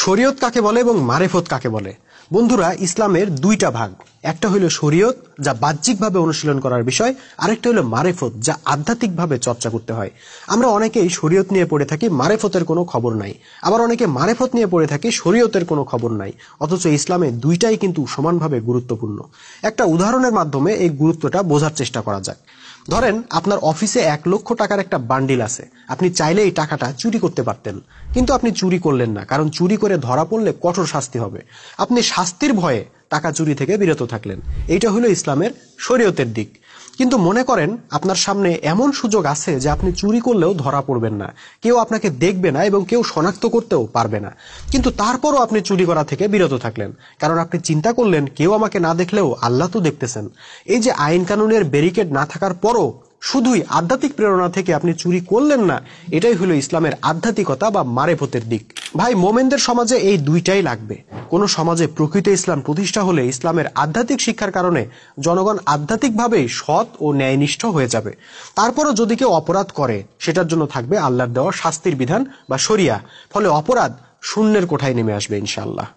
শরীয়ত কাকে বলে এবং মারেফত কাকে বলে? বন্ধুরা, ইসলামের দুইটা ভাগ। একটা হলো শরীয়ত, যা বাহ্যিকভাবে অনুশীলন করার বিষয়, আরেকটা হলো মারেফত, যা আধ্যাত্মিকভাবে চর্চা করতে হয়। আমরা অনেকেই শরীয়ত নিয়ে পড়ে থাকি, মারেফতের কোনো খবর নাই। আবার অনেকে মারেফত নিয়ে পড়ে থাকি, শরীয়তের কোনো খবর নাই। অথচ ইসলামে দুইটাই কিন্তু সমানভাবে গুরুত্বপূর্ণ। একটা উদাহরণের মাধ্যমে এই গুরুত্বটা বোঝার চেষ্টা করা যাক। ধরেন আপনার অফিসে 1 লক্ষ টাকার একটা বান্ডিল আছে। আপনি চাইলে এই টাকাটা চুরি করতে পারতেন, কিন্তু আপনি চুরি করলেন না, কারণ চুরি করে ধরা পড়লে কঠোর শাস্তি হবে। আপনি শাস্তির ভয়ে টাকা চুরি থেকে বিরত থাকলেন। এইটা হলো ইসলামের শরীয়তের দিক। কিন্তু মনে করেন আপনার সামনে এমন সুযোগ আছে যে আপনি চুরি করলেও ধরা পড়বেন না, কেউ আপনাকে দেখবে না এবং কেউ শনাক্ত করতেও পারবে না, কিন্তু তারপরও আপনি চুরি করা থেকে বিরত থাকলেন, কারণ আপনি চিন্তা করলেন কেউ আমাকে না দেখলেও আল্লাহ তো দেখতেছেন। এই যে আইন কানুনের ব্যারিকেড না থাকার পরও শুধুই আধ্যাত্মিক প্রেরণা থেকে আপনি চুরি করলেন না, এটাই হলো ইসলামের আধ্যাত্মিকতা বা মারেফতের দিক। ভাই, মোমেনদের সমাজে এই দুইটাই লাগবে। কোন সমাজে প্রকৃত ইসলাম প্রতিষ্ঠা হলে ইসলামের আধ্যাত্মিক শিক্ষার কারণে জনগণ আধ্যাত্মিকভাবে সৎ ও ন্যায়নিষ্ঠ হয়ে যাবে। তারপরও যদি কেউ অপরাধ করে, সেটার জন্য থাকবে আল্লাহর দেওয়া শাস্তির বিধান বা শরিয়া। ফলে অপরাধ শূন্যের কোঠায় নেমে আসবে ইনশাআল্লাহ।